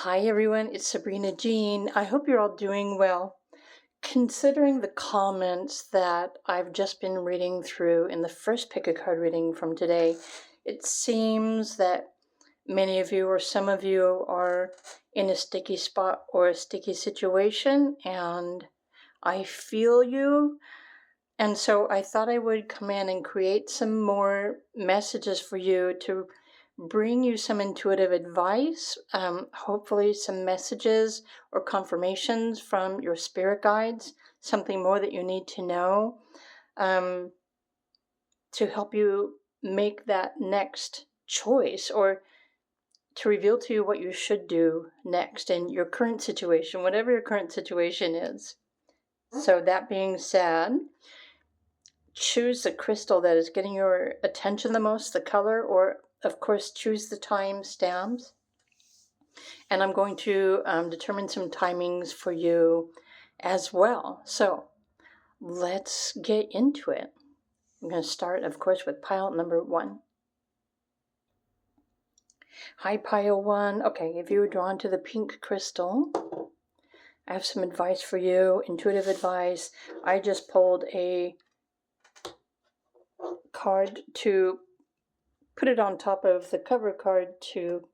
Hi everyone, it's Sabrina Jean. I hope you're all doing well. Considering the comments that I've just been reading through in the first pick a card reading from today, it seems that many of you or some of you are in a sticky spot or a sticky situation, and I feel you. And so I thought I would come in and create some more messages for you to bring you some intuitive advice, hopefully some messages or confirmations from your spirit guides, something more that you need to know, to help you make that next choice or to reveal to you what you should do next in your current situation, whatever your current situation is. So that being said, choose the crystal that is getting your attention the most, the color, or of course choose the time stamps. And I'm going to determine some timings for you as well. So let's get into it. I'm going to start, of course, with pile number 1. Hi, pile 1. Okay, if you were drawn to the pink crystal, I have some advice for you, intuitive advice. I just pulled a card to put it on top of the cover card to,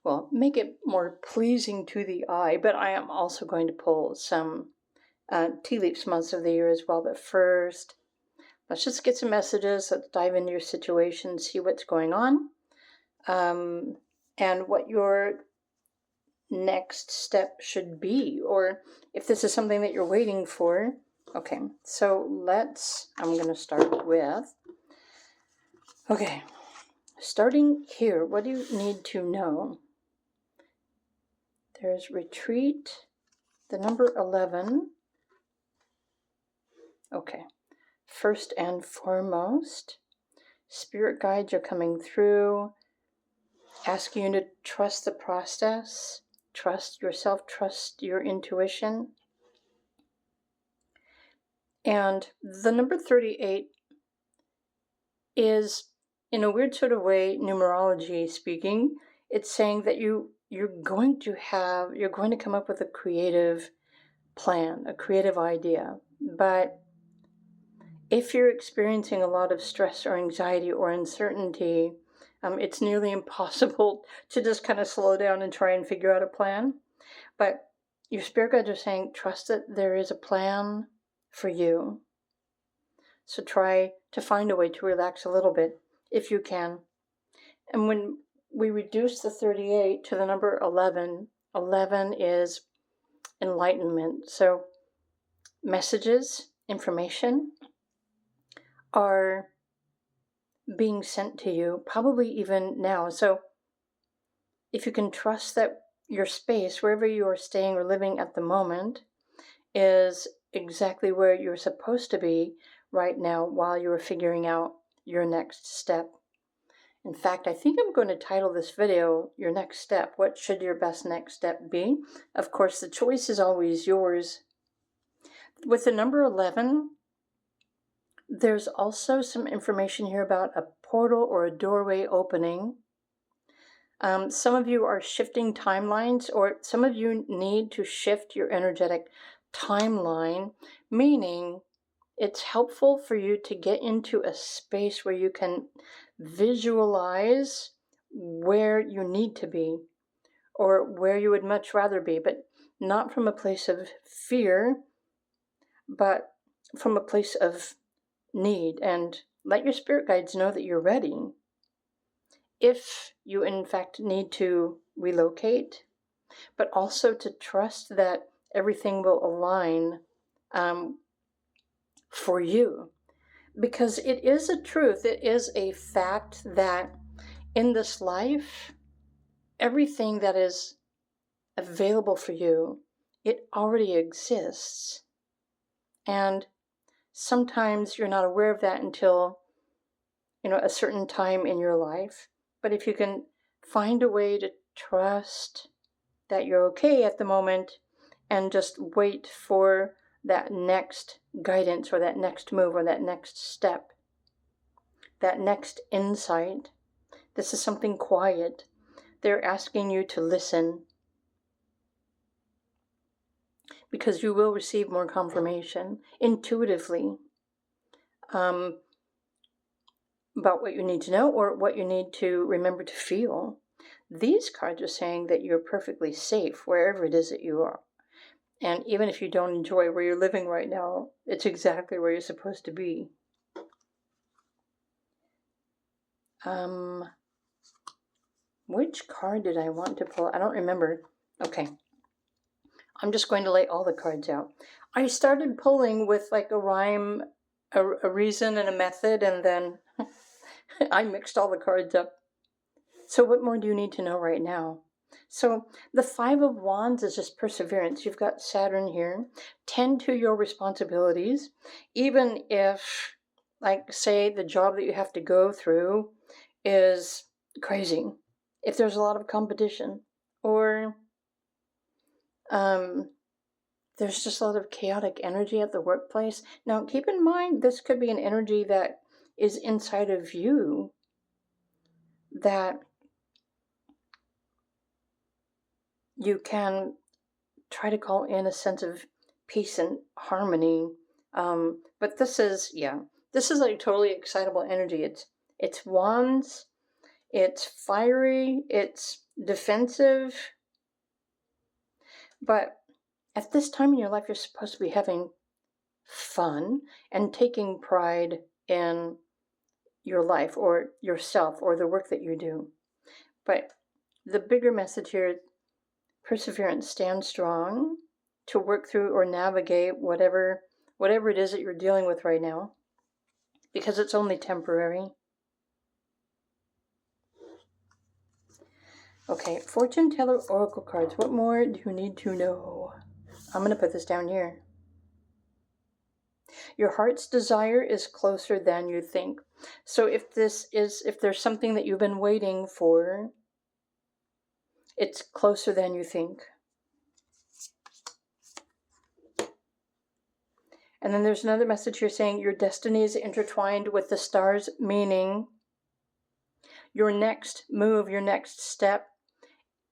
well, make it more pleasing to the eye, but I am also going to pull some tea leaves months of the year as well. But first, let's just get some messages. Let's dive into your situation, see what's going on, and what your next step should be, or if this is something that you're waiting for. Okay, so I'm going to start with, okay, starting here, what do you need to know? There's retreat, the number 11. Okay, first and foremost, spirit guides are coming through, asking you to trust the process, trust yourself, trust your intuition. And the number 38 is, in a weird sort of way, numerology speaking, it's saying that you're going to come up with a creative plan, a creative idea. But if you're experiencing a lot of stress or anxiety or uncertainty, it's nearly impossible to just kind of slow down and try and figure out a plan. But your spirit guides are saying, trust that there is a plan for you. So try to find a way to relax a little bit if you can. And when we reduce the 38 to the number 11, 11 is enlightenment. So messages, information are being sent to you, probably even now. So if you can trust that your space, wherever you are staying or living at the moment, is exactly where you're supposed to be right now while you're figuring out your next step. In fact, I think I'm going to title this video, Your Next Step. What should your best next step be? Of course, the choice is always yours. With the number 11, there's also some information here about a portal or a doorway opening. Some of you are shifting timelines, or some of you need to shift your energetic timeline, meaning it's helpful for you to get into a space where you can visualize where you need to be or where you would much rather be, but not from a place of fear, but from a place of need. And let your spirit guides know that you're ready. If you in fact need to relocate, but also to trust that everything will align for you. Because it is a truth, it is a fact that in this life, everything that is available for you, it already exists. And sometimes you're not aware of that until, a certain time in your life. But if you can find a way to trust that you're okay at the moment and just wait for that next guidance or that next move or that next step, that next insight. This is something quiet. They're asking you to listen. because you will receive more confirmation intuitively about what you need to know or what you need to remember to feel. These cards are saying that you're perfectly safe wherever it is that you are. And even if you don't enjoy where you're living right now, it's exactly where you're supposed to be. Which card did I want to pull? I don't remember. Okay. I'm just going to lay all the cards out. I started pulling with like a rhyme, a reason, and a method, and then I mixed all the cards up. So what more do you need to know right now? So the Five of Wands is just perseverance. You've got Saturn here. Tend to your responsibilities. Even if, like, say, the job that you have to go through is crazy. If there's a lot of competition, or there's just a lot of chaotic energy at the workplace. Now, keep in mind, this could be an energy that is inside of you that you can try to call in a sense of peace and harmony. But this is like totally excitable energy. It's wands, it's fiery, it's defensive. But at this time in your life, you're supposed to be having fun and taking pride in your life or yourself or the work that you do. But the bigger message here, perseverance, stand strong to work through or navigate whatever it is that you're dealing with right now, because it's only temporary. Okay, fortune teller oracle cards. What more do you need to know? I'm going to put this down here. Your heart's desire is closer than you think. So if there's something that you've been waiting for, it's closer than you think. And then there's another message here saying your destiny is intertwined with the stars, meaning your next move, your next step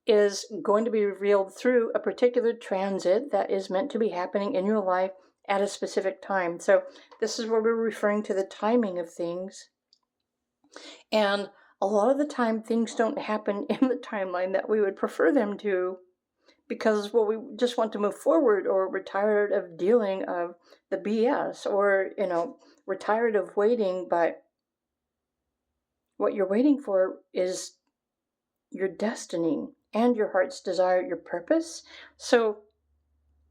is going to be revealed through a particular transit that is meant to be happening in your life at a specific time. So this is where we're referring to the timing of things. And a lot of the time, things don't happen in the timeline that we would prefer them to, because, well, we just want to move forward, or we're tired of dealing of the BS, or, we're tired of waiting. But what you're waiting for is your destiny and your heart's desire, your purpose. So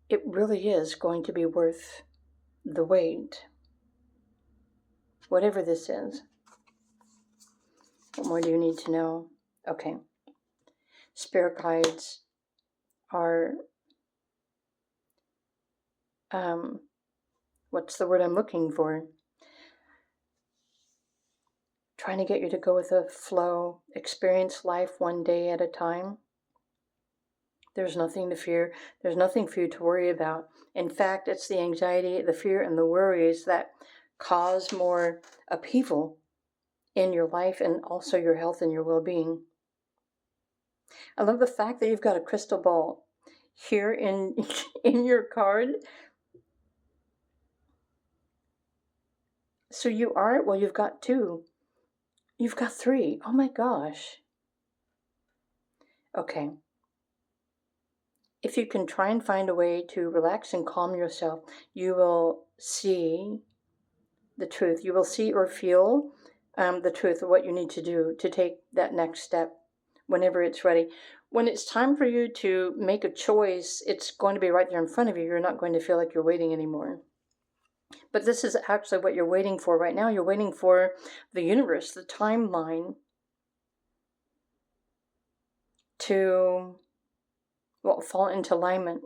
it really is going to be worth the wait, whatever this is. What more do you need to know? Okay. Spirit guides are, what's the word I'm looking for? Trying to get you to go with the flow, experience life one day at a time. There's nothing to fear. There's nothing for you to worry about. In fact, it's the anxiety, the fear, and the worries that cause more upheaval in your life and also your health and your well-being. I love the fact that you've got a crystal ball here in your card. So you've got two. You've got three. Oh my gosh. Okay. If you can try and find a way to relax and calm yourself, you will see the truth. You will see or feel the truth of what you need to do to take that next step whenever it's ready. When it's time for you to make a choice, it's going to be right there in front of you. You're not going to feel like you're waiting anymore. But this is actually what you're waiting for right now. You're waiting for the universe, the timeline, to fall into alignment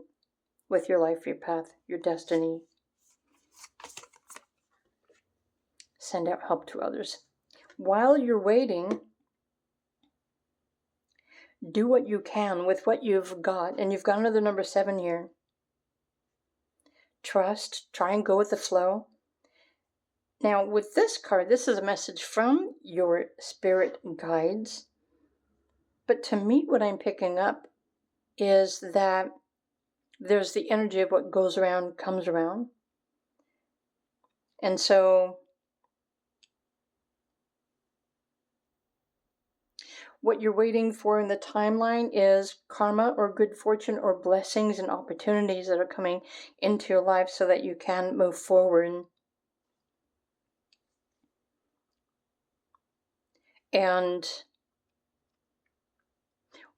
with your life, your path, your destiny. Send out help to others. While you're waiting, do what you can with what you've got. And you've got another number 7 here. Trust. Try and go with the flow. Now, with this card, this is a message from your spirit guides. But to me, what I'm picking up is that there's the energy of what goes around comes around. And so what you're waiting for in the timeline is karma or good fortune or blessings and opportunities that are coming into your life so that you can move forward. And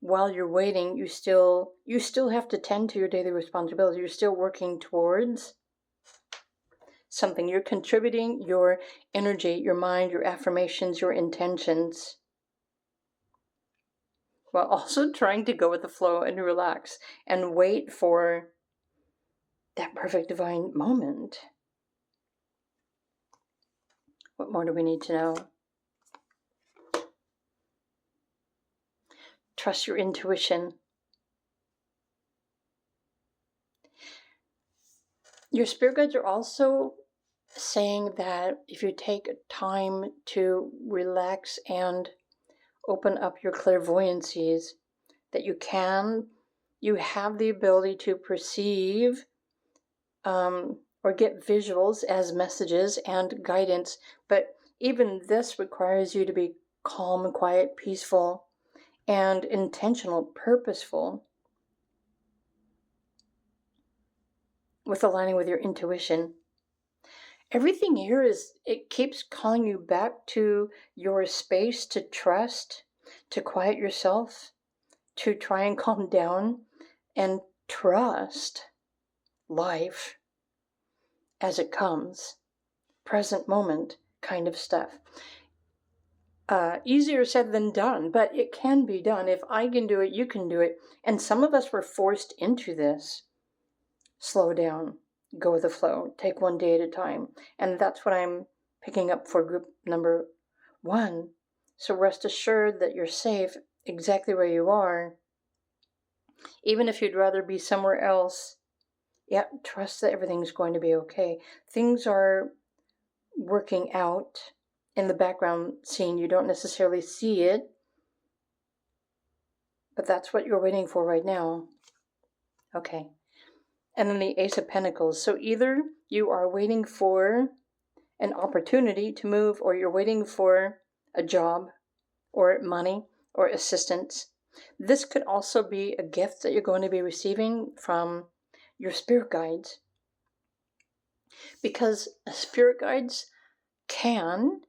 while you're waiting, you still have to tend to your daily responsibilities. You're still working towards something. You're contributing your energy, your mind, your affirmations, your intentions, while also trying to go with the flow and relax and wait for that perfect divine moment. What more do we need to know? Trust your intuition. Your spirit guides are also saying that if you take time to relax and open up your clairvoyancies, that you have the ability to perceive or get visuals as messages and guidance. But even this requires you to be calm, quiet, peaceful, and intentional, purposeful, with aligning with your intuition. Everything here it keeps calling you back to your space to trust, to quiet yourself, to try and calm down and trust life as it comes, present moment kind of stuff. Easier said than done, but it can be done. If I can do it, you can do it. And some of us were forced into this. Slow down, go with the flow, take one day at a time. And that's what I'm picking up for group number 1. So rest assured that you're safe exactly where you are. Even if you'd rather be somewhere else, trust that everything's going to be okay. Things are working out in the background scene. You don't necessarily see it, but that's what you're waiting for right now. Okay. And then the Ace of Pentacles. So either you are waiting for an opportunity to move, or you're waiting for a job or money or assistance. This could also be a gift that you're going to be receiving from your spirit guides, because spirit guides can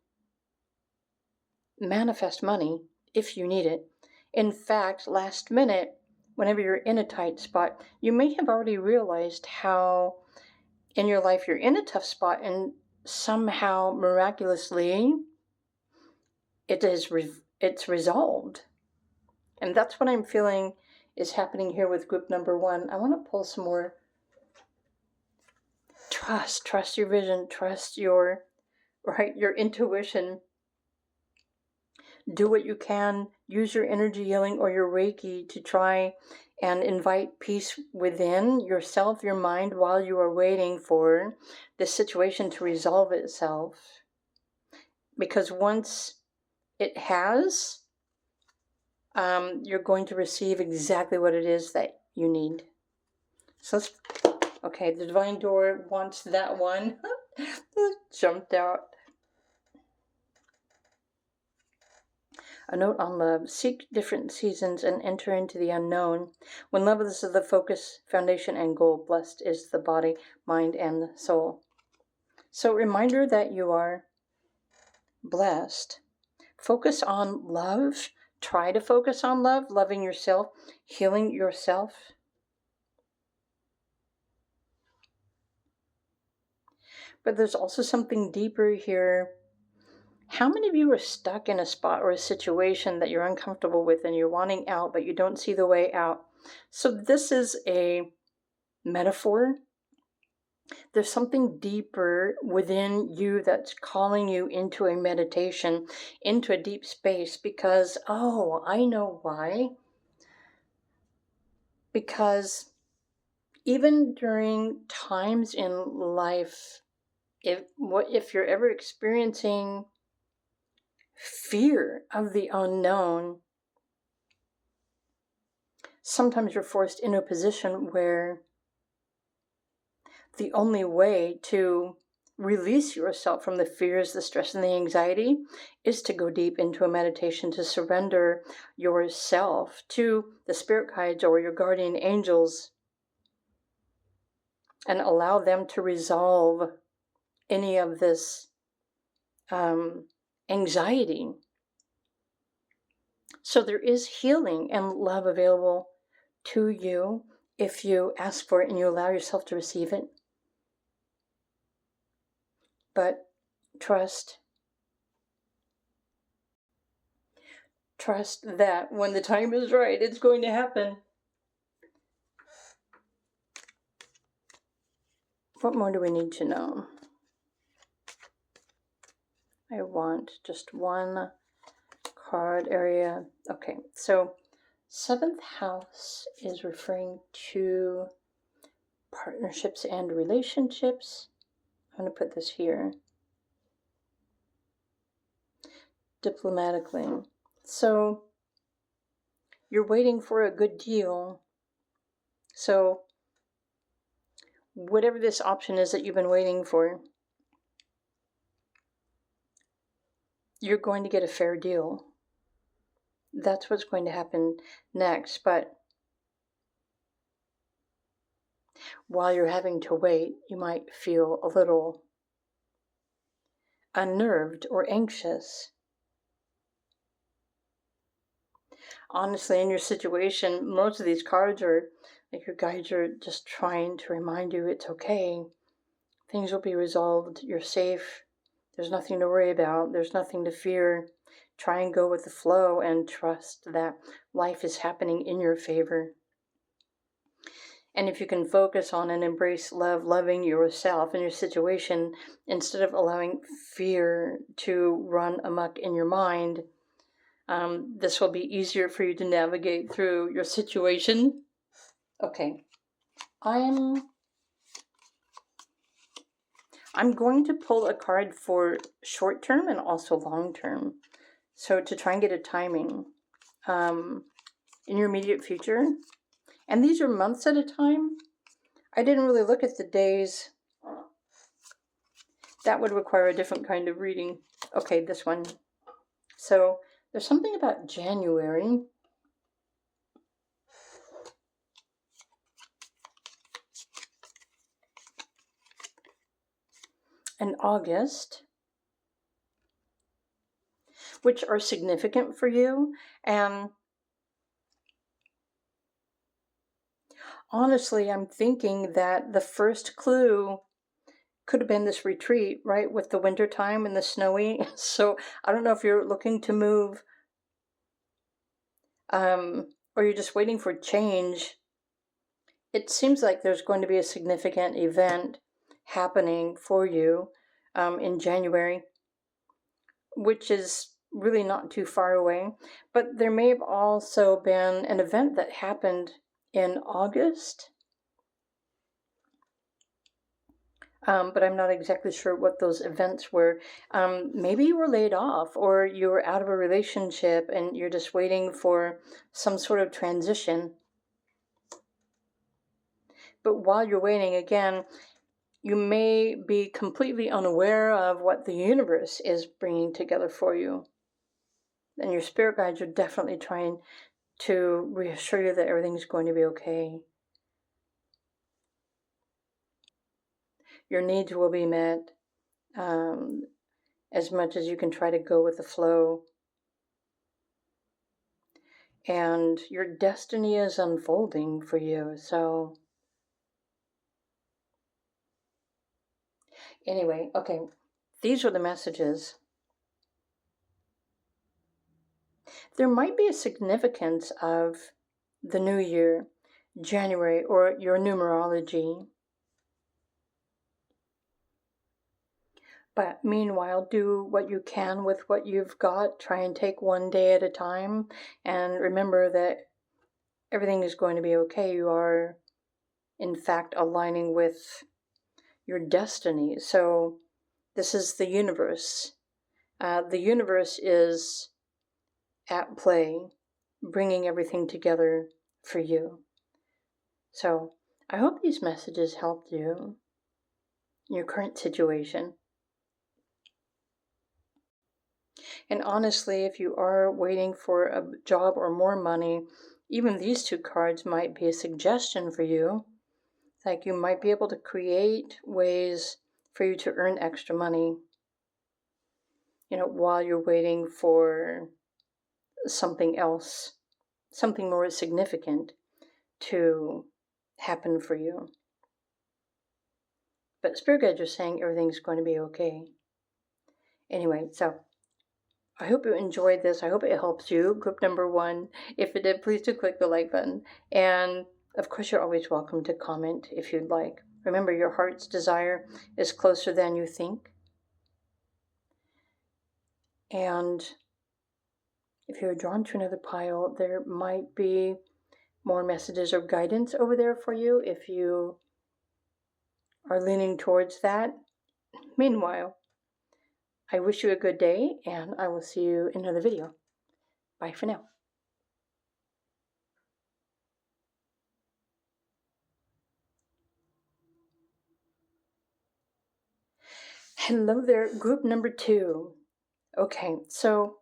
manifest money if you need it. In fact, last minute, whenever you're in a tight spot, you may have already realized how in your life you're in a tough spot, and somehow miraculously it's resolved. And that's what I'm feeling is happening here with group number 1. I want to pull some more. Trust your vision, trust your intuition. Do what you can, use your energy healing or your Reiki to try and invite peace within yourself, your mind, while you are waiting for this situation to resolve itself. Because once it has, you're going to receive exactly what it is that you need. So okay, the Divine Door wants that one. Jumped out. A note on love. Seek different seasons and enter into the unknown. When love is the focus, foundation, and goal, blessed is the body, mind, and the soul. So reminder that you are blessed. Focus on love. Try to focus on love, loving yourself, healing yourself. But there's also something deeper here. How many of you are stuck in a spot or a situation that you're uncomfortable with and you're wanting out, but you don't see the way out? So this is a metaphor. There's something deeper within you that's calling you into a meditation, into a deep space, because, I know why. Because even during times in life, if you're ever experiencing fear of the unknown, sometimes you're forced into a position where the only way to release yourself from the fears, the stress, and the anxiety is to go deep into a meditation, to surrender yourself to the spirit guides or your guardian angels and allow them to resolve any of this anxiety. So there is healing and love available to you if you ask for it and you allow yourself to receive it. But trust that when the time is right, it's going to happen. What more do we need to know? I want just one card area. Okay, so 7th house is referring to partnerships and relationships. I'm going to put this here. Diplomatically. So you're waiting for a good deal. So whatever this option is that you've been waiting for, you're going to get a fair deal. That's what's going to happen next. But while you're having to wait, you might feel a little unnerved or anxious. Honestly, in your situation, most of these cards are like your guides are just trying to remind you it's okay. Things will be resolved. You're safe. There's nothing to worry about. There's nothing to fear. Try and go with the flow and trust that life is happening in your favor. And if you can focus on and embrace loving yourself and your situation, instead of allowing fear to run amok in your mind, this will be easier for you to navigate through your situation. Okay, I'm going to pull a card for short term and also long term. So to try and get a timing in your immediate future. And these are months at a time. I didn't really look at the days. That would require a different kind of reading. Okay, this one. So there's something about January. And August, which are significant for you. And honestly, I'm thinking that the first clue could have been this retreat, right, with the winter time and the snowy. So I don't know if you're looking to move or you're just waiting for change. It seems like there's going to be a significant event happening for you in January, which is really not too far away. But there may have also been an event that happened in August. But I'm not exactly sure what those events were. Maybe you were laid off or you were out of a relationship and you're just waiting for some sort of transition. But while you're waiting, again, you may be completely unaware of what the universe is bringing together for you. And your spirit guides are definitely trying to reassure you that everything's going to be okay. Your needs will be met as much as you can try to go with the flow. And your destiny is unfolding for you. So anyway, okay, these are the messages. There might be a significance of the new year, January, or your numerology. But meanwhile, do what you can with what you've got. Try and take one day at a time. And remember that everything is going to be okay. You are, in fact, aligning with your destiny. So this is the universe. The universe is at play, bringing everything together for you. So I hope these messages helped you. your current situation. And honestly, if you are waiting for a job or more money, even these two cards might be a suggestion for you. Like you might be able to create ways for you to earn extra money, while you're waiting for something else, something more significant to happen for you. But Spirit Guides are saying everything's going to be okay. Anyway, so I hope you enjoyed this. I hope it helps you. Group number 1. If it did, please do click the like button. And of course, you're always welcome to comment if you'd like. Remember, your heart's desire is closer than you think. And if you're drawn to another pile, there might be more messages or guidance over there for you if you are leaning towards that. Meanwhile, I wish you a good day, and I will see you in another video. Bye for now. Hello there, group number 2. Okay, so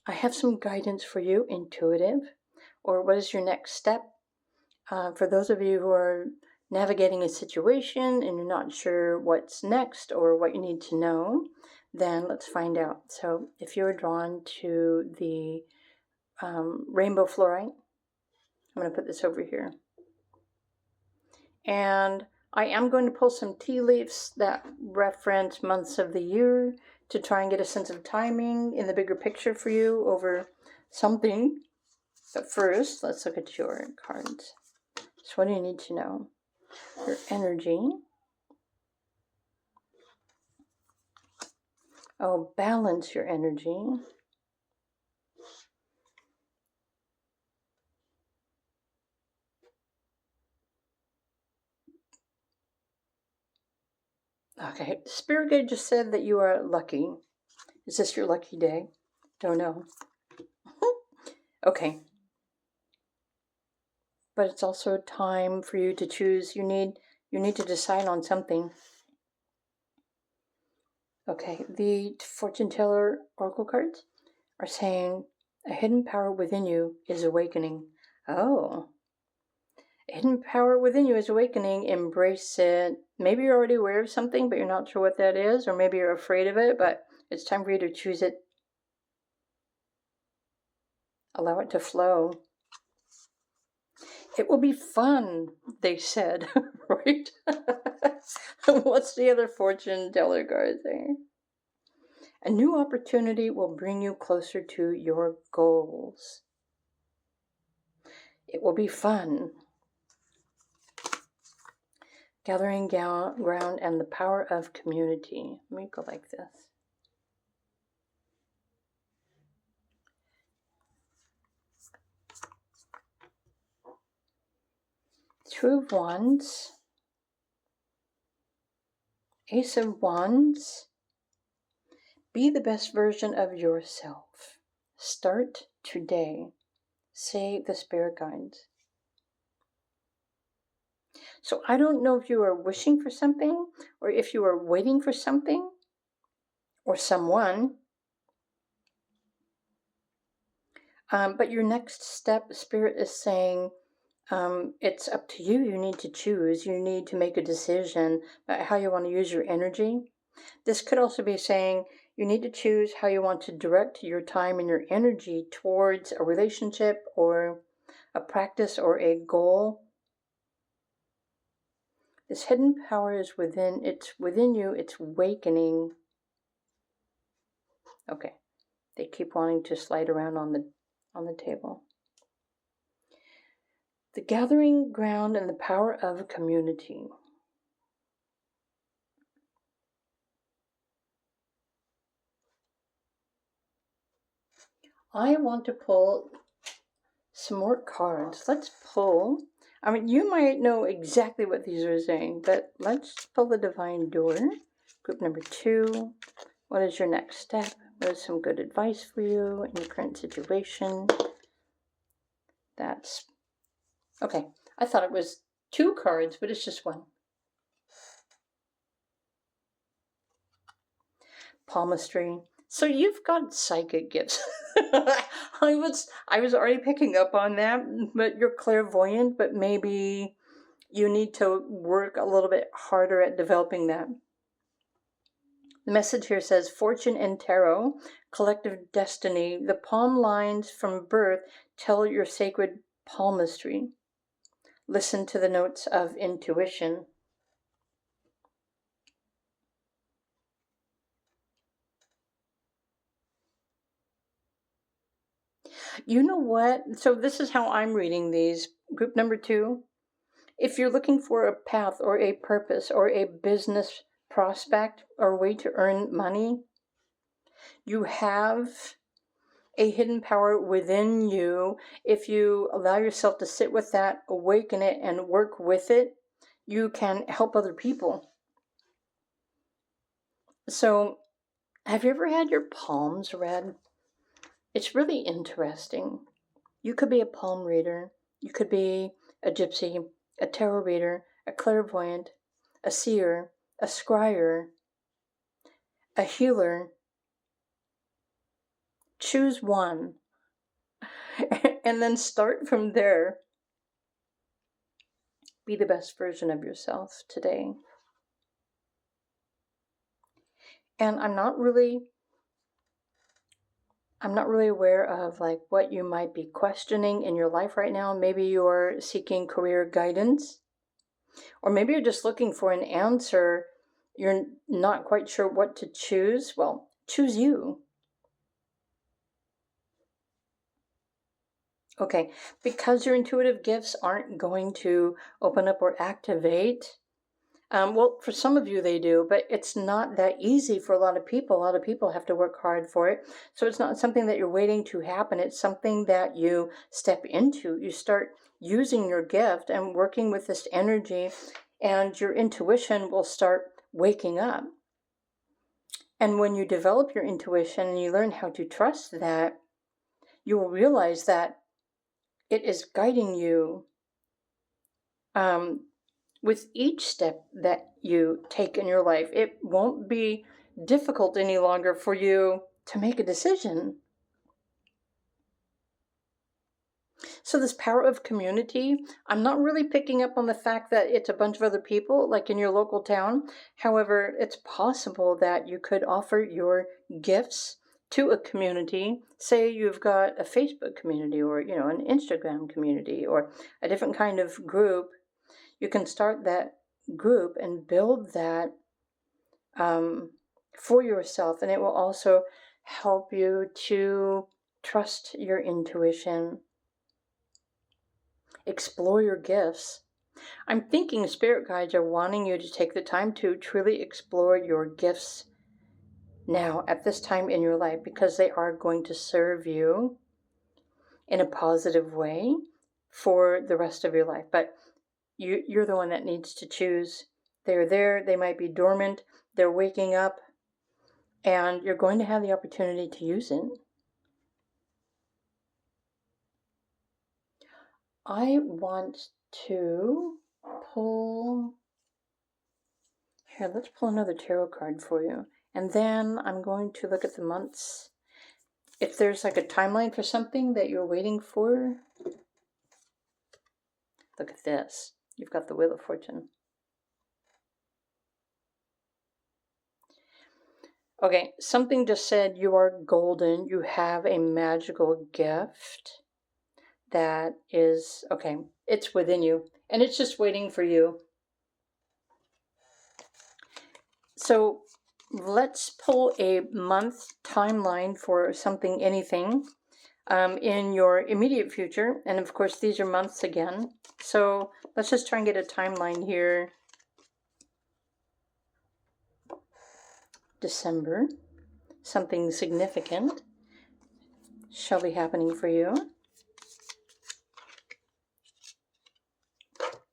I have some guidance for you, intuitive, or what is your next step? For those of you who are navigating a situation and you're not sure what's next or what you need to know, then let's find out. So if you're drawn to the rainbow fluorite, I'm going to put this over here. And I am going to pull some tea leaves that reference months of the year to try and get a sense of timing in the bigger picture for you over something. But first, let's look at your cards. So what do you need to know? Your energy. Oh, balance your energy. Okay, Spirit Guide just said that you are lucky. Is this your lucky day? Don't know. Okay. But it's also time for you to choose. You need to decide on something. Okay, the fortune teller oracle cards are saying a hidden power within you is awakening. Oh. A hidden power within you is awakening. Embrace it. Maybe you're already aware of something, but you're not sure what that is, or maybe you're afraid of it, but it's time for you to choose it. Allow it to flow. It will be fun, they said, right? What's the other fortune teller card saying? A new opportunity will bring you closer to your goals. It will be fun. Gathering ground and the power of community. Let me go like this. Two of Wands. Ace of Wands. Be the best version of yourself. Start today. Say the Spirit Guides. So I don't know if you are wishing for something or if you are waiting for something or someone. But your next step, Spirit is saying, it's up to you. You need to choose. You need to make a decision about how you want to use your energy. This could also be saying you need to choose how you want to direct your time and your energy towards a relationship or a practice or a goal. This hidden power is within you. It's awakening. Okay. They keep wanting to slide around on the table. The gathering ground and the power of a community. I want to pull some more cards. Let's pull. I mean, you might know exactly what these are saying, but let's pull the Divine Door. Group number 2. What is your next step? What is some good advice for you in your current situation? That's okay. I thought it was 2 cards, but it's just 1. palmistry. So you've got psychic gifts. I was already picking up on that, but you're clairvoyant, but maybe you need to work a little bit harder at developing that. The message here says fortune and tarot, collective destiny. The palm lines from birth tell your sacred palmistry. Listen to the notes of intuition. You know what? So this is how I'm reading these. Group number 2. If you're looking for a path or a purpose or a business prospect or way to earn money, you have a hidden power within you. If you allow yourself to sit with that, awaken it, and work with it, you can help other people. So, have you ever had your palms read? It's really interesting. You could be a palm reader. You could be a gypsy, a tarot reader, a clairvoyant, a seer, a scryer, a healer. Choose one and then start from there. Be the best version of yourself today. And I'm not really aware of like what you might be questioning in your life right now. Maybe you're seeking career guidance, or maybe you're just looking for an answer. You're not quite sure what to choose. Well, choose you. Okay, because your intuitive gifts aren't going to open up or activate. Well, for some of you they do, but it's not that easy for a lot of people. A lot of people have to work hard for it. So it's not something that you're waiting to happen. It's something that you step into. You start using your gift and working with this energy, and your intuition will start waking up. And when you develop your intuition and you learn how to trust that, you will realize that it is guiding you with each step that you take in your life. It won't be difficult any longer for you to make a decision. So this power of community, I'm not really picking up on the fact that it's a bunch of other people like in your local town. However, it's possible that you could offer your gifts to a community. Say you've got a Facebook community, or an Instagram community, or a different kind of group. You can start that group and build that for yourself, and it will also help you to trust your intuition, explore your gifts. I'm thinking spirit guides are wanting you to take the time to truly explore your gifts now at this time in your life, because they are going to serve you in a positive way for the rest of your life. But you're the one that needs to choose. They're there, they might be dormant, they're waking up, and you're going to have the opportunity to use it. I want to pull... Here, let's pull another tarot card for you. And then I'm going to look at the months. If there's like a timeline for something that you're waiting for. Look at this. You've got the Wheel of Fortune. Okay, something just said you are golden. You have a magical gift that is, okay, it's within you. And it's just waiting for you. So let's pull a month timeline for something, anything in your immediate future. And of course, these are months again. So let's just try and get a timeline here. December, something significant shall be happening for you.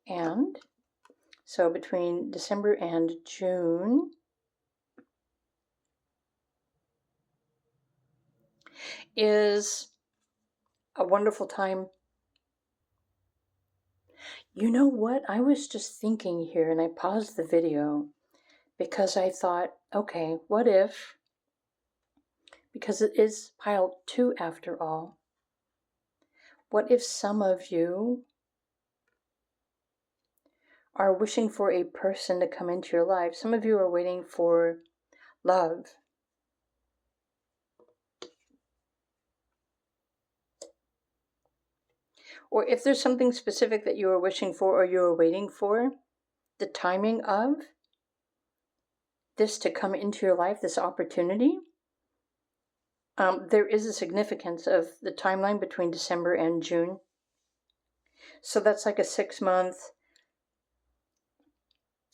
And so between December and June is a wonderful time. You know what? I was just thinking here, and I paused the video because I thought, okay, what if because it is pile 2 after all. What if some of you are wishing for a person to come into your life? Some of you are waiting for love. Or if there's something specific that you are wishing for or you are waiting for, the timing of this to come into your life, this opportunity, there is a significance of the timeline between December and June. So that's like a 6-month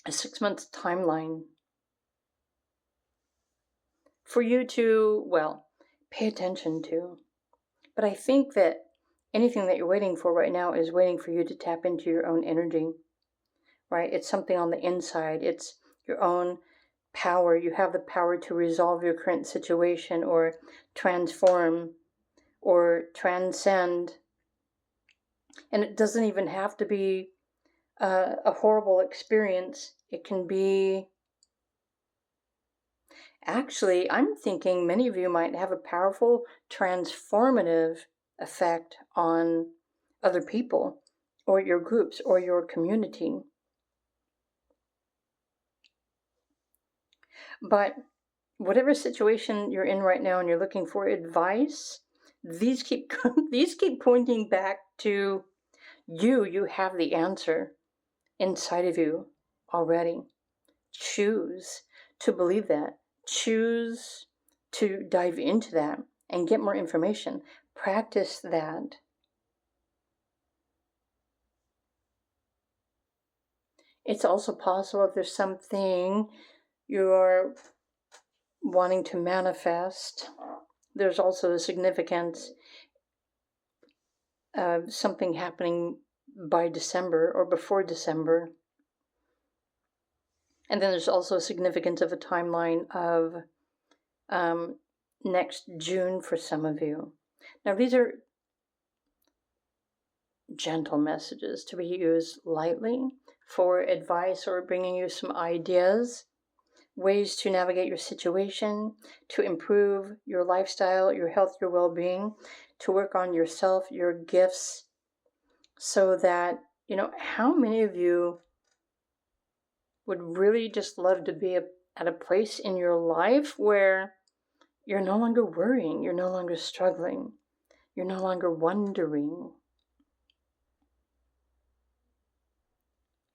timeline for you to, well, pay attention to. But I think that anything that you're waiting for right now is waiting for you to tap into your own energy, right? It's something on the inside. It's your own power. You have the power to resolve your current situation or transform or transcend. And it doesn't even have to be a horrible experience. It can be, actually, I'm thinking many of you might have a powerful transformative effect on other people or your groups or your community. But whatever situation you're in right now and you're looking for advice, these keep pointing back to you. You have the answer inside of you already. Choose to believe that. Choose to dive into that and get more information. Practice that. It's also possible if there's something you're wanting to manifest, there's also a significance of something happening by December or before December. And then there's also a significance of a timeline of next June for some of you. Now, these are gentle messages to be used lightly for advice or bringing you some ideas, ways to navigate your situation, to improve your lifestyle, your health, your well-being, to work on yourself, your gifts, so that, how many of you would really just love to be at a place in your life where you're no longer worrying, you're no longer struggling, you're no longer wondering.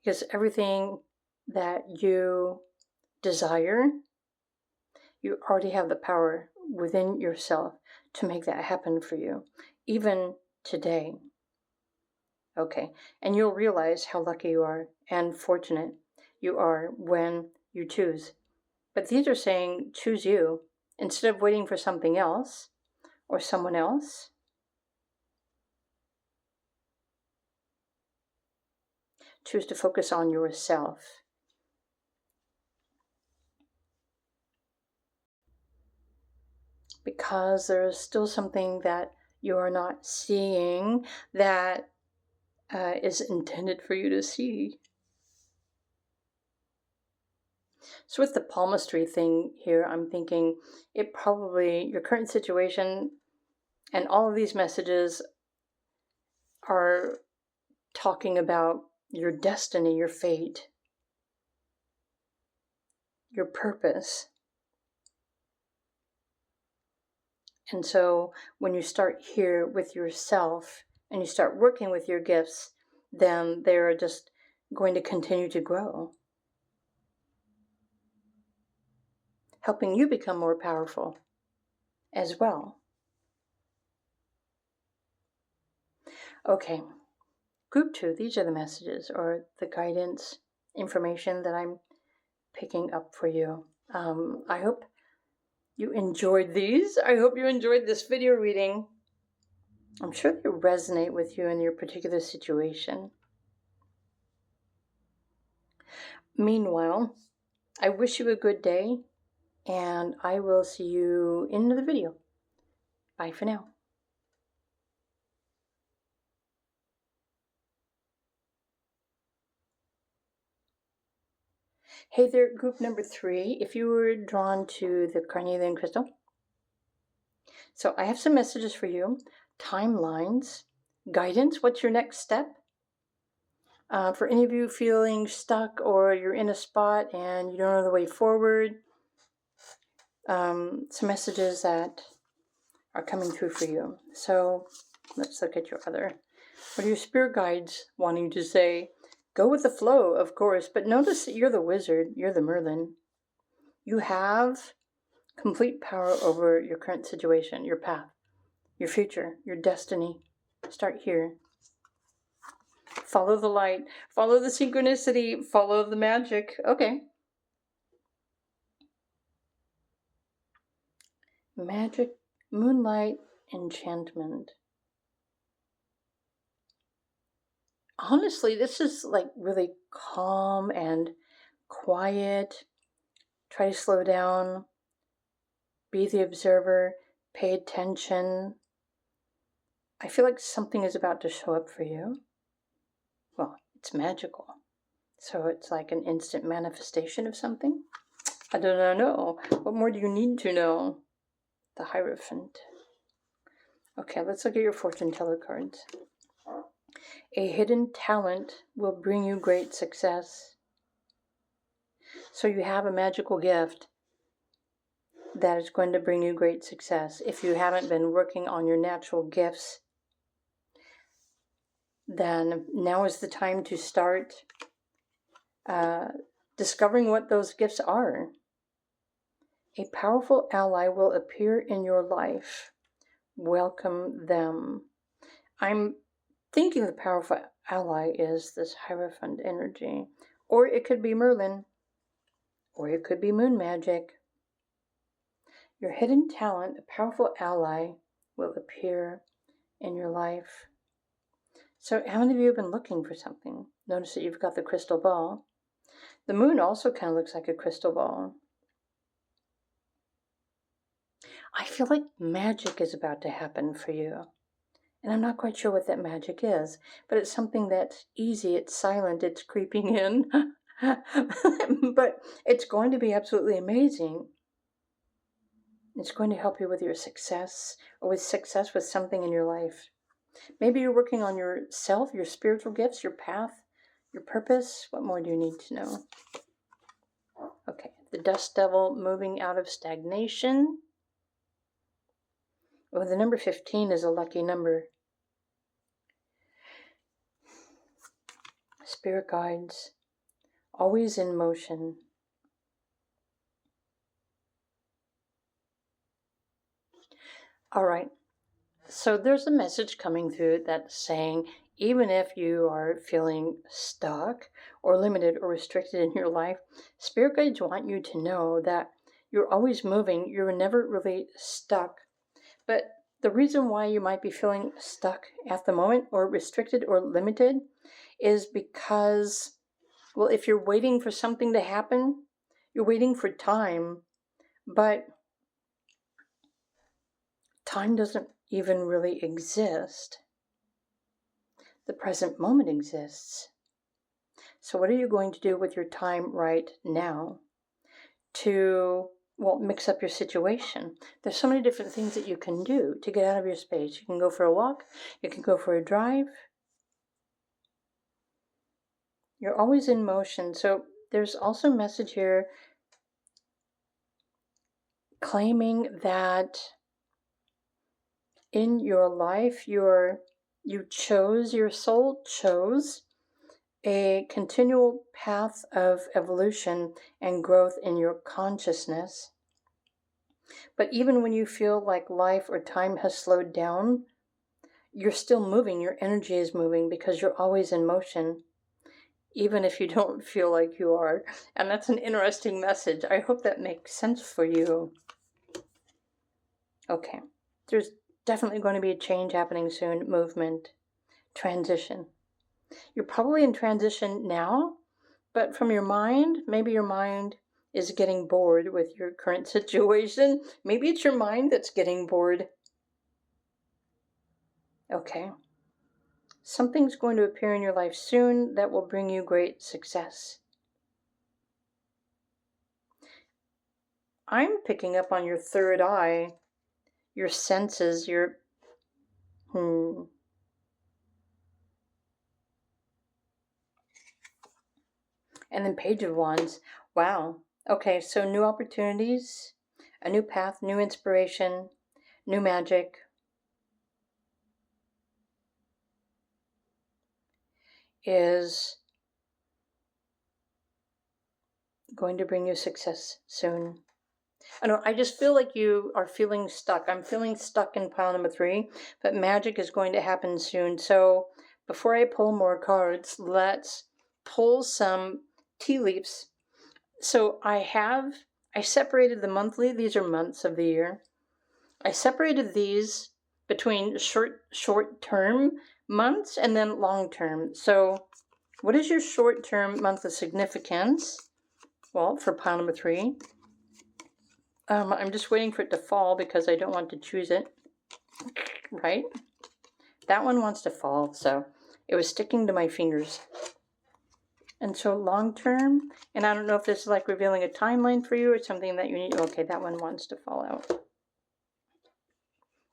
Because everything that you desire, you already have the power within yourself to make that happen for you, even today. Okay, and you'll realize how lucky you are and fortunate you are when you choose. But these are saying, choose you. Instead of waiting for something else or someone else, choose to focus on yourself. Because there's still something that you are not seeing that is intended for you to see. So with the palmistry thing here, I'm thinking it probably, your current situation and all of these messages are talking about your destiny, your fate, your purpose. And so when you start here with yourself and you start working with your gifts, then they're just going to continue to grow, helping you become more powerful as well. Okay, group 2, these are the messages or the guidance information that I'm picking up for you. I hope you enjoyed these. I hope you enjoyed this video reading. I'm sure they resonate with you in your particular situation. Meanwhile, I wish you a good day, and I will see you in another video. Bye for now. Hey there, group number 3. If you were drawn to the Carnelian crystal, So I have some messages for you, timelines, guidance. What's your next step? For any of you feeling stuck or you're in a spot and you don't know the way forward, some messages that are coming through for you. So let's look at your other. What are your spirit guides wanting to say? Go with the flow, of course, but notice that you're the wizard, you're the Merlin. You have complete power over your current situation, your path, your future, your destiny. Start here. Follow the light, follow the synchronicity, follow the magic. Okay. Magic, moonlight, enchantment. Honestly, this is like really calm and quiet. Try to slow down. Be the observer. Pay attention. I feel like something is about to show up for you. Well, it's magical. So it's like an instant manifestation of something. I don't know. What more do you need to know? The Hierophant. Okay, let's look at your fortune teller cards. A hidden talent will bring you great success. So you have a magical gift that is going to bring you great success. If you haven't been working on your natural gifts, then now is the time to start discovering what those gifts are. A powerful ally will appear in your life. Welcome them. I'm thinking the powerful ally is this Hierophant energy. Or it could be Merlin. Or it could be moon magic. Your hidden talent, a powerful ally, will appear in your life. So how many of you have been looking for something? Notice that you've got the crystal ball. The moon also kind of looks like a crystal ball. I feel like magic is about to happen for you. And I'm not quite sure what that magic is, but it's something that's easy, it's silent, it's creeping in. But it's going to be absolutely amazing. It's going to help you with your success or with success with something in your life. Maybe you're working on yourself, your spiritual gifts, your path, your purpose. What more do you need to know? Okay, the Dust Devil moving out of stagnation. Oh, the number 15 is a lucky number. Spirit guides, always in motion. All right, so there's a message coming through that's saying, even if you are feeling stuck or limited or restricted in your life, Spirit guides want you to know that you're always moving. You're never really stuck. But the reason why you might be feeling stuck at the moment or restricted or limited is because, well, if you're waiting for something to happen, you're waiting for time, but time doesn't even really exist. The present moment exists. So what are you going to do with your time right now to, well, mix up your situation? There's so many different things that you can do to get out of your space. You can go for a walk. You can go for a drive. You're always in motion. So there's also a message here claiming that in your life, your soul chose a continual path of evolution and growth in your consciousness. But even when you feel like life or time has slowed down, you're still moving. Your energy is moving because you're always in motion, even if you don't feel like you are. And that's an interesting message. I hope that makes sense for you. Okay, there's definitely going to be a change happening soon. Movement, transition. You're probably in transition now, but from your mind, maybe your mind is getting bored with your current situation. Maybe it's your mind that's getting bored. Okay. Something's going to appear in your life soon that will bring you great success. I'm picking up on your third eye. your senses, your, And then Page of Wands. Wow. Okay, so new opportunities, a new path, new inspiration, new magic. Is going to bring you success soon. I just feel like you are feeling stuck. I'm feeling stuck in pile number 3, but magic is going to happen soon. So before I pull more cards, let's pull some tea leaves. So I separated the monthly. These are months of the year. I separated these between short-term months and then long-term. So what is your short-term month of significance? Well, for pile number 3. I'm just waiting for it to fall because I don't want to choose it. Right? That one wants to fall, so it was sticking to my fingers. And so long-term, and I don't know if this is like revealing a timeline for you or something that you need. Okay, that one wants to fall out.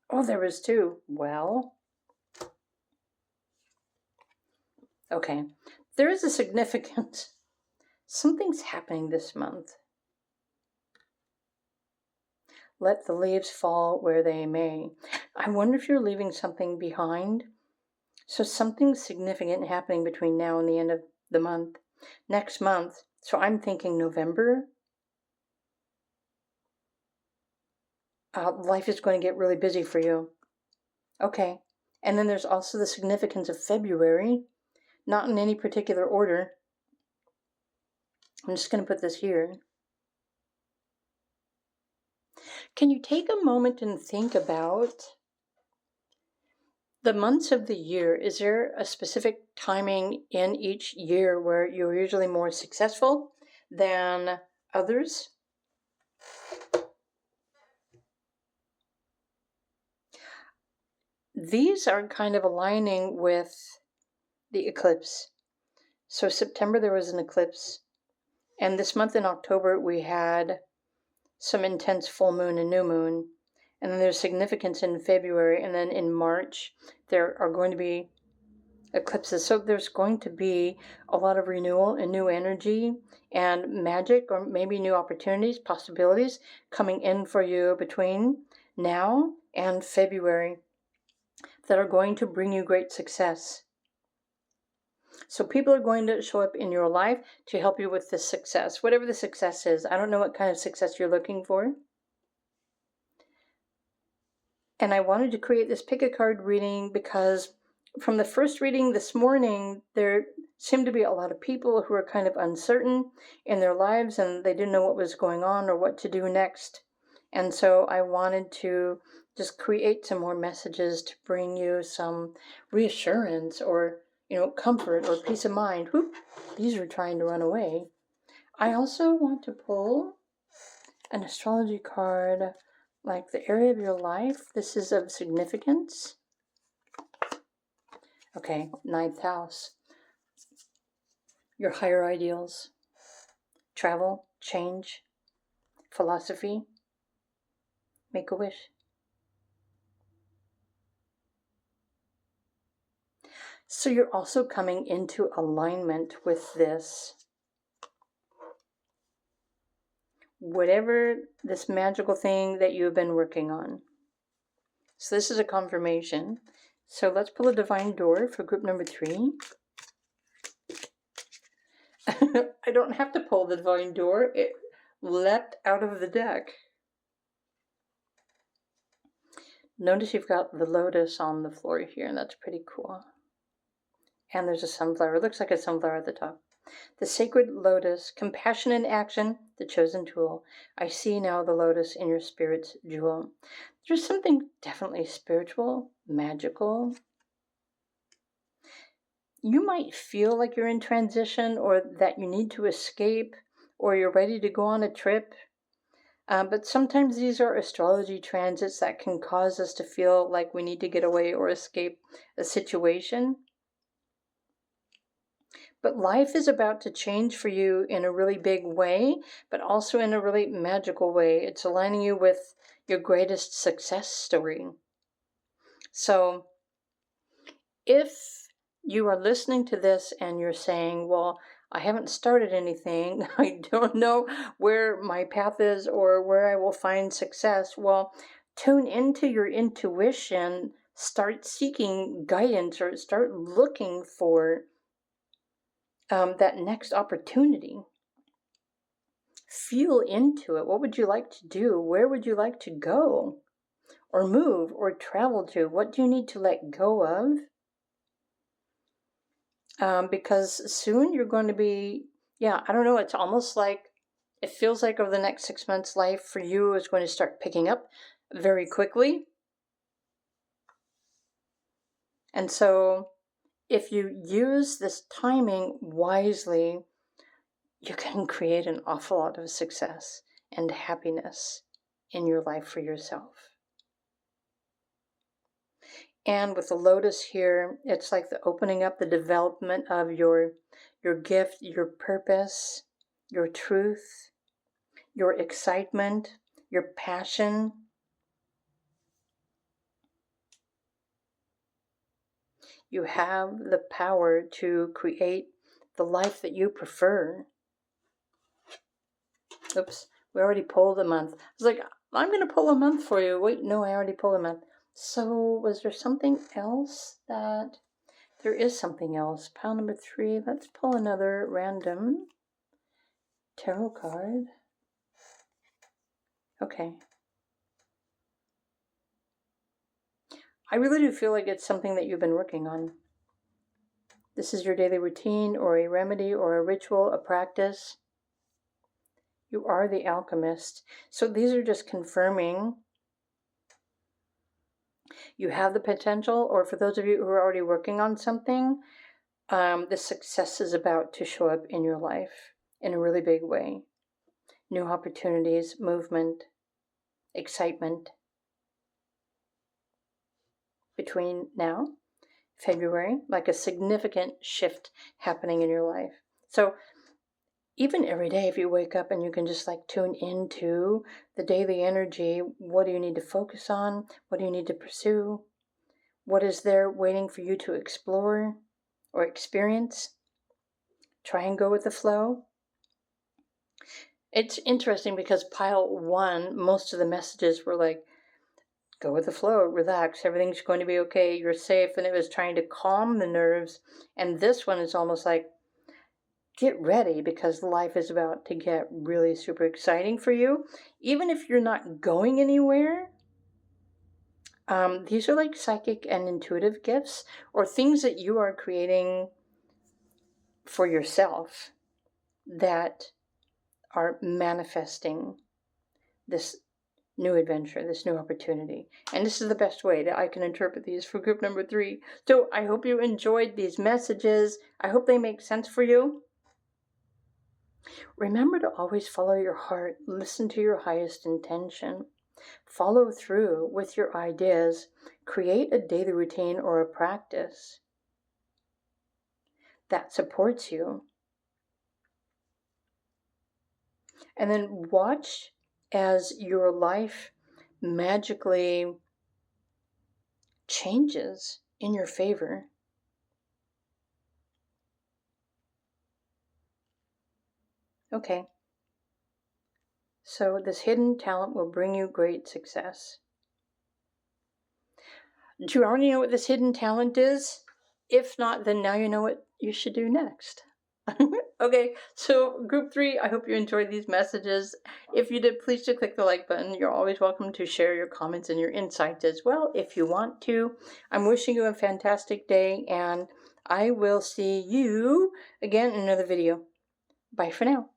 Oh, there was 2. Well, okay. There is a significance. Something's happening this month. Let the leaves fall where they may. I wonder if you're leaving something behind. So something significant happening between now and the end of the month. Next month. So I'm thinking November. Life is going to get really busy for you. Okay. And then there's also the significance of February. Not in any particular order. I'm just going to put this here. Can you take a moment and think about the months of the year? Is there a specific timing in each year where you're usually more successful than others? These are kind of aligning with the eclipse. So September there was an eclipse, and this month in October we had some intense full moon and new moon, and then there's significance in February, and then in March there are going to be eclipses. So there's going to be a lot of renewal and new energy and magic, or maybe new opportunities, possibilities coming in for you between now and February that are going to bring you great success. So people are going to show up in your life to help you with this success, whatever the success is. I don't know what kind of success you're looking for. And I wanted to create this pick a card reading because from the first reading this morning, there seemed to be a lot of people who were kind of uncertain in their lives and they didn't know what was going on or what to do next. And so I wanted to just create some more messages to bring you some reassurance or, comfort or peace of mind. Whoop, these are trying to run away. I also want to pull an astrology card, like the area of your life. This is of significance. Okay, 9th house. Your higher ideals. Travel, change, philosophy. Make a wish. So you're also coming into alignment with this. Whatever this magical thing that you've been working on. So this is a confirmation. So let's pull a divine door for group number 3. I don't have to pull the divine door. It leapt out of the deck. Notice you've got the lotus on the floor here, and that's pretty cool. And there's a sunflower. It looks like a sunflower at the top. The sacred lotus, compassion in action, the chosen tool. I see now the lotus in your spirit's jewel. There's something definitely spiritual, magical. You might feel like you're in transition or that you need to escape or you're ready to go on a trip. But sometimes these are astrology transits that can cause us to feel like we need to get away or escape a situation. But life is about to change for you in a really big way, but also in a really magical way. It's aligning you with your greatest success story. So if you are listening to this and you're saying, well, I haven't started anything, I don't know where my path is or where I will find success, well, tune into your intuition, start seeking guidance, or start looking for that next opportunity. Feel into it. What would you like to do? Where would you like to go or move or travel to? What do you need to let go of? Because soon you're going to be, I don't know, it's almost like, it feels like over the next 6 months, life for you is going to start picking up very quickly. And so if you use this timing wisely, you can create an awful lot of success and happiness in your life for yourself. And with the lotus here, it's like the opening up, the development of your gift, your purpose, your truth, your excitement, your passion. You have the power to create the life that you prefer. Oops, we already pulled a month. I was like, I'm going to pull a month for you. Wait, no, I already pulled a month. So was there something else that... There is something else. Pile number 3. Let's pull another random tarot card. Okay. I really do feel like it's something that you've been working on. This is your daily routine or a remedy or a ritual, a practice. You are the alchemist. So these are just confirming you have the potential, or for those of you who are already working on something, the success is about to show up in your life in a really big way. New opportunities, movement, excitement. Between now, February, like a significant shift happening in your life. So even every day, if you wake up and you can just like tune into the daily energy, what do you need to focus on? What do you need to pursue? What is there waiting for you to explore or experience? Try and go with the flow. It's interesting because pile 1, most of the messages were like, go with the flow, relax, everything's going to be okay, you're safe, and it was trying to calm the nerves. And this one is almost like, get ready, because life is about to get really super exciting for you. Even if you're not going anywhere, these are like psychic and intuitive gifts, or things that you are creating for yourself that are manifesting this new adventure, this new opportunity. And this is the best way that I can interpret these for group number 3. So I hope you enjoyed these messages. I hope they make sense for you. Remember to always follow your heart, listen to your highest intention, follow through with your ideas, create a daily routine or a practice that supports you. And then watch as your life magically changes in your favor. Okay. So this hidden talent will bring you great success. Do you already know what this hidden talent is? If not, then now you know what you should do next. Okay, so group 3, I hope you enjoyed these messages. If you did, please do click the like button. You're always welcome to share your comments and your insights as well if you want to. I'm wishing you a fantastic day, and I will see you again in another video. Bye for now.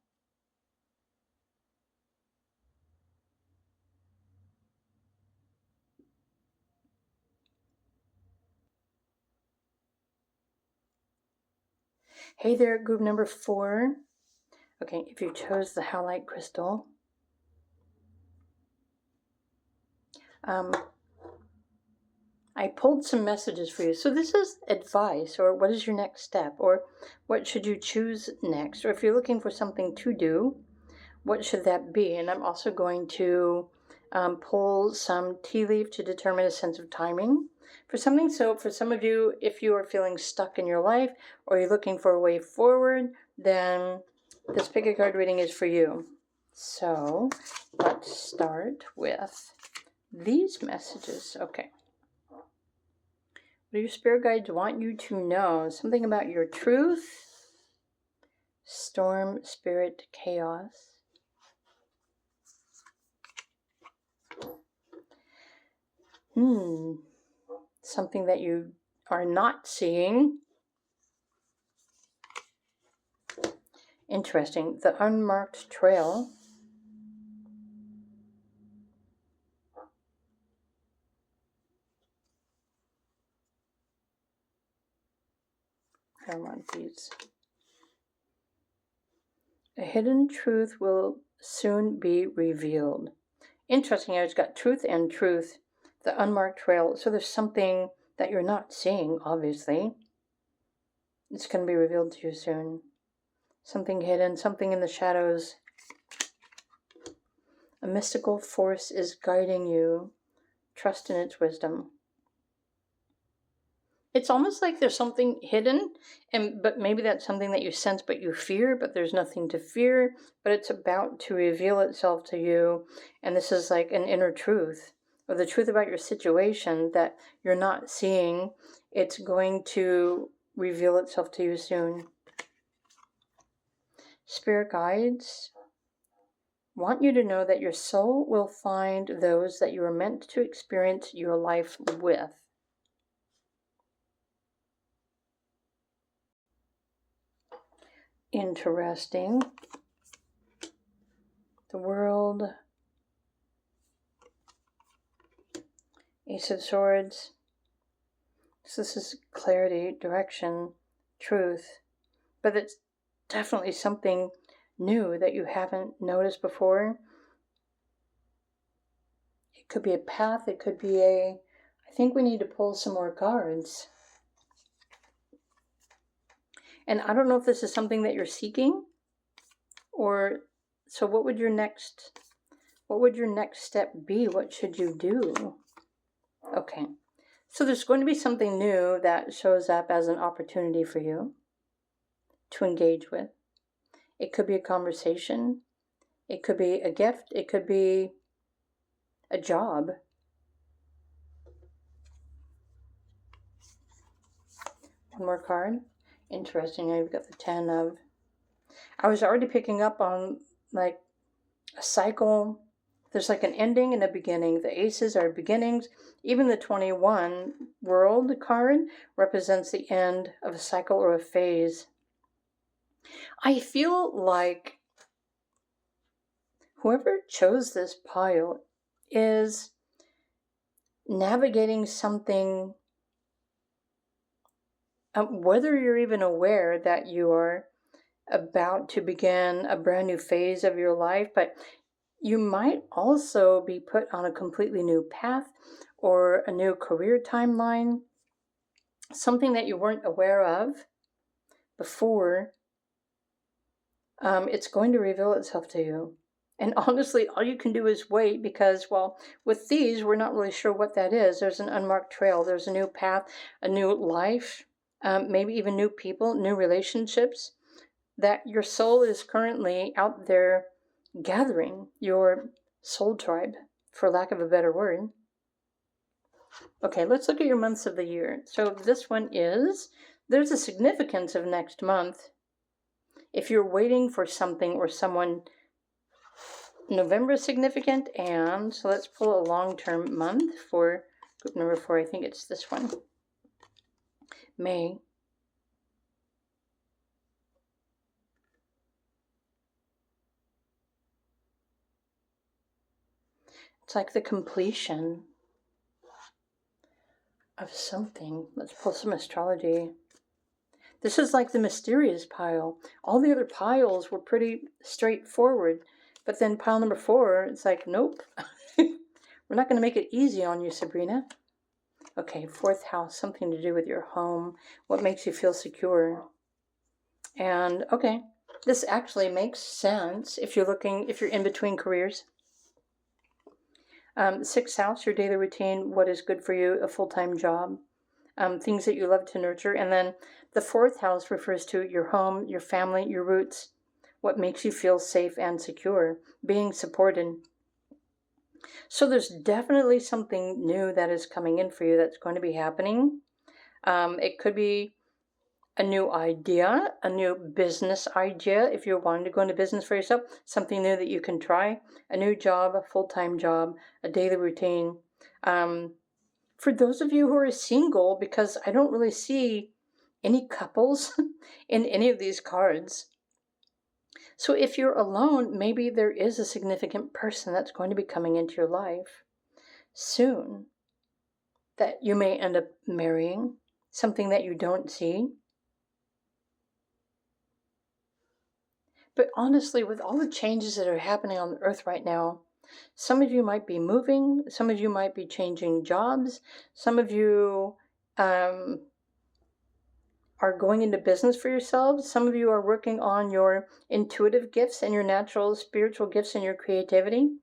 Hey there, group number 4. Okay, if you chose the Howlite crystal, I pulled some messages for you. So this is advice, or what is your next step, or what should you choose next, or if you're looking for something to do, what should that be? And I'm also going to pull some tea leaf to determine a sense of timing for something. So for some of you, if you are feeling stuck in your life or you're looking for a way forward, then this pick a card reading is for you. So let's start with these messages. Okay. What do your spirit guides want you to know? Something about your truth, storm, spirit, chaos. Something that you are not seeing. Interesting. The unmarked trail. I want these. A hidden truth will soon be revealed. Interesting. It's got truth and truth. The unmarked trail. So there's something that you're not seeing, obviously. It's going to be revealed to you soon. Something hidden, something in the shadows. A mystical force is guiding you. Trust in its wisdom. It's almost like there's something hidden, but maybe that's something that you sense but you fear, but there's nothing to fear, but it's about to reveal itself to you, and this is like an inner truth, or the truth about your situation that you're not seeing. It's going to reveal itself to you soon. Spirit guides want you to know that your soul will find those that you are meant to experience your life with. Interesting. The world. Ace of Swords. So this is clarity, direction, truth. But it's definitely something new that you haven't noticed before. It could be a path. It could be I think we need to pull some more cards. And I don't know if this is something that you're seeking, or so what would your next step be? What should you do? Okay. So there's going to be something new that shows up as an opportunity for you to engage with. It could be a conversation. It could be a gift. It could be a job. One more card. Interesting. Now you've got the 10 of... I was already picking up on like a cycle. There's like an ending and a beginning. The aces are beginnings. Even the 21 world card represents the end of a cycle or a phase. I feel like whoever chose this pile is navigating something, whether you're even aware that you are about to begin a brand new phase of your life, but you might also be put on a completely new path or a new career timeline, something that you weren't aware of before. It's going to reveal itself to you. And honestly, all you can do is wait because, well, with these, we're not really sure what that is. There's an unmarked trail. There's a new path, a new life, maybe even new people, new relationships that your soul is currently out there gathering, your soul tribe, for lack of a better word. Okay, let's look at your months of the year. So this one is, there's a significance of next month. If you're waiting for something or someone, November is significant, and so let's pull a long-term month for group number 4. I think it's this one. May. It's like the completion of something. Let's pull some astrology. This is like the mysterious pile. All the other piles were pretty straightforward, but then pile number 4, it's like, nope. We're not going to make it easy on you, Sabrina. Okay, fourth house, something to do with your home, what makes you feel secure. And okay, this actually makes sense if you're in between careers. Sixth house, your daily routine, what is good for you, a full-time job, things that you love to nurture. And then the fourth house refers to your home, your family, your roots, what makes you feel safe and secure, being supported. So there's definitely something new that is coming in for you that's going to be happening. It could be a new idea, a new business idea. If you're wanting to go into business for yourself, something new that you can try, a new job, a full-time job, a daily routine. For those of you who are single, because I don't really see any couples in any of these cards. So if you're alone, maybe there is a significant person that's going to be coming into your life soon that you may end up marrying, something that you don't see. But honestly, with all the changes that are happening on the earth right now, some of you might be moving, some of you might be changing jobs, some of you are going into business for yourselves, some of you are working on your intuitive gifts and your natural spiritual gifts and your creativity.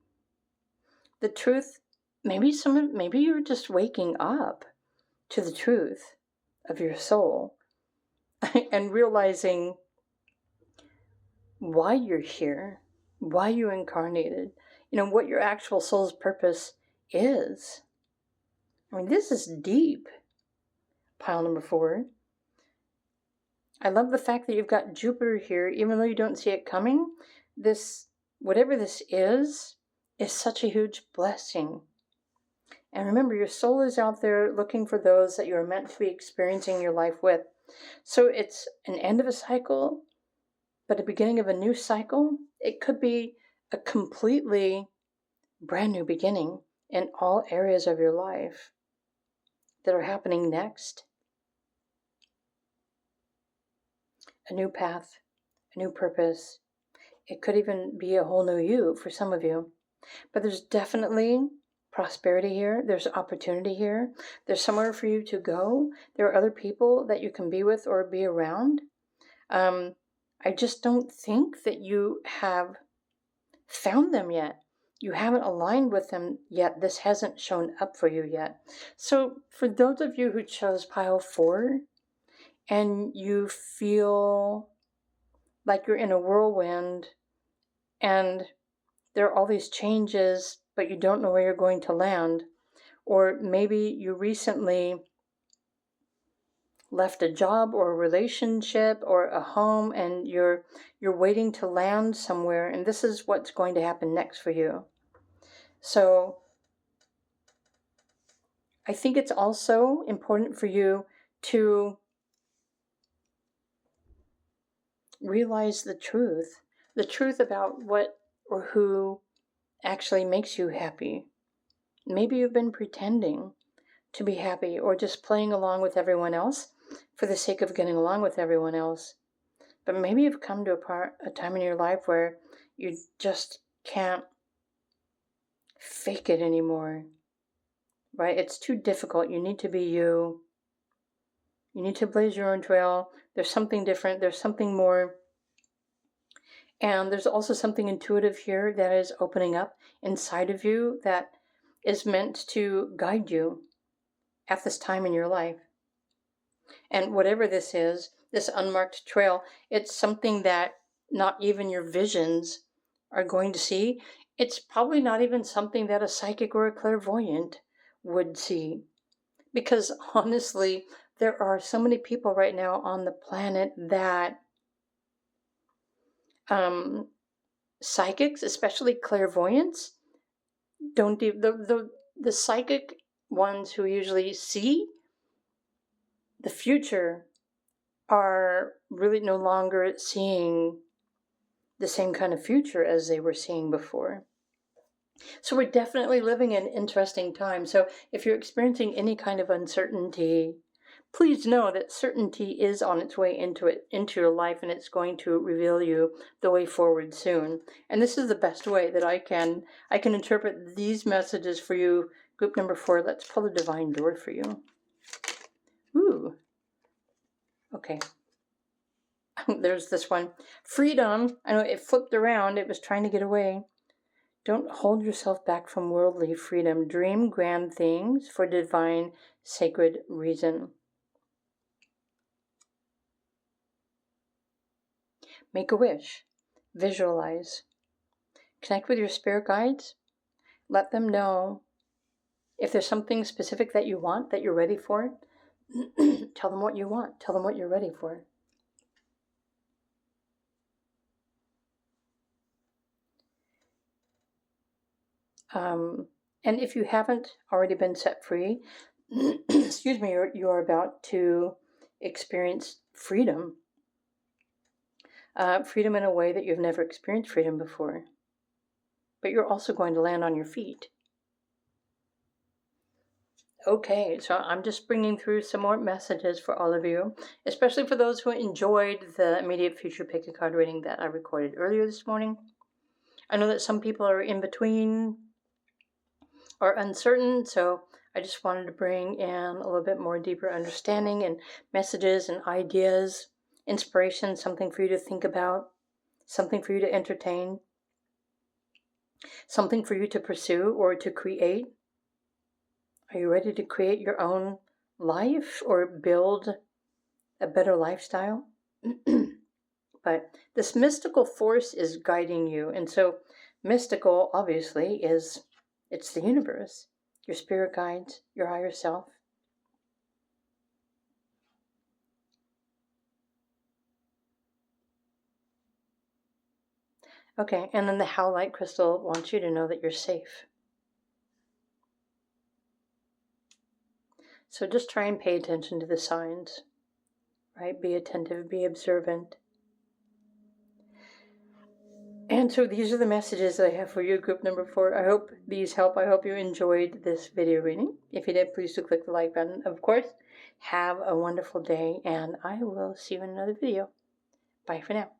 The truth, maybe you're just waking up to the truth of your soul and realizing why you're here, why you incarnated, what your actual soul's purpose is. I mean, this is deep. Pile number 4. I love the fact that you've got Jupiter here, even though you don't see it coming. This, whatever this is such a huge blessing. And remember, your soul is out there looking for those that you're meant to be experiencing your life with. So it's an end of a cycle, but the beginning of a new cycle. It could be a completely brand new beginning in all areas of your life that are happening next. A new path, a new purpose. It could even be a whole new you for some of you. But there's definitely prosperity here. There's opportunity here. There's somewhere for you to go. There are other people that you can be with or be around. I just don't think that you have found them yet. You haven't aligned with them yet. This hasn't shown up for you yet. So for those of you who chose pile 4 and you feel like you're in a whirlwind and there are all these changes, but you don't know where you're going to land, or maybe you recently left a job or a relationship or a home and you're waiting to land somewhere, and this is what's going to happen next for you. So I think it's also important for you to realize the truth about what or who actually makes you happy. Maybe you've been pretending to be happy or just playing along with everyone else for the sake of getting along with everyone else. But maybe you've come to a time in your life where you just can't fake it anymore, right? It's too difficult. You need to be you. You need to blaze your own trail. There's something different. There's something more. And there's also something intuitive here that is opening up inside of you that is meant to guide you at this time in your life. And whatever this is, this unmarked trail, it's something that not even your visions are going to see. It's probably not even something that a psychic or a clairvoyant would see. Because honestly, there are so many people right now on the planet that psychics, especially clairvoyants, don't even, the psychic ones who usually see the future are really no longer seeing the same kind of future as they were seeing before. So we're definitely living in interesting times. So if you're experiencing any kind of uncertainty, please know that certainty is on its way into your life, and it's going to reveal you the way forward soon. And this is the best way that I can interpret these messages for you Group number 4, let's pull the divine door for you. Ooh. Okay. There's this one. Freedom. I know it flipped around. It was trying to get away. Don't hold yourself back from worldly freedom. Dream grand things for divine, sacred reason. Make a wish. Visualize. Connect with your spirit guides. Let them know if there's something specific that you want, that you're ready for. Tell them what you want. Tell them what you're ready for. And if you haven't already been set free, excuse me, you're about to experience freedom. Freedom in a way that you've never experienced freedom before. But you're also going to land on your feet. Okay, so I'm just bringing through some more messages for all of you, especially for those who enjoyed the immediate future pick a card reading that I recorded earlier this morning. I know that some people are in between or uncertain, so I just wanted to bring in a little bit more deeper understanding and messages and ideas, inspiration, something for you to think about, something for you to entertain, something for you to pursue or to create. Are you ready to create your own life or build a better lifestyle? But this mystical force is guiding you. And so mystical, obviously, it's the universe, your spirit guides, your higher self. Okay, and then the Howlite crystal wants you to know that you're safe. So just try and pay attention to the signs, right? Be attentive, be observant. And so these are the messages that I have for you, group number 4. I hope these help. I hope you enjoyed this video reading. If you did, please do click the like button. Of course, have a wonderful day, and I will see you in another video. Bye for now.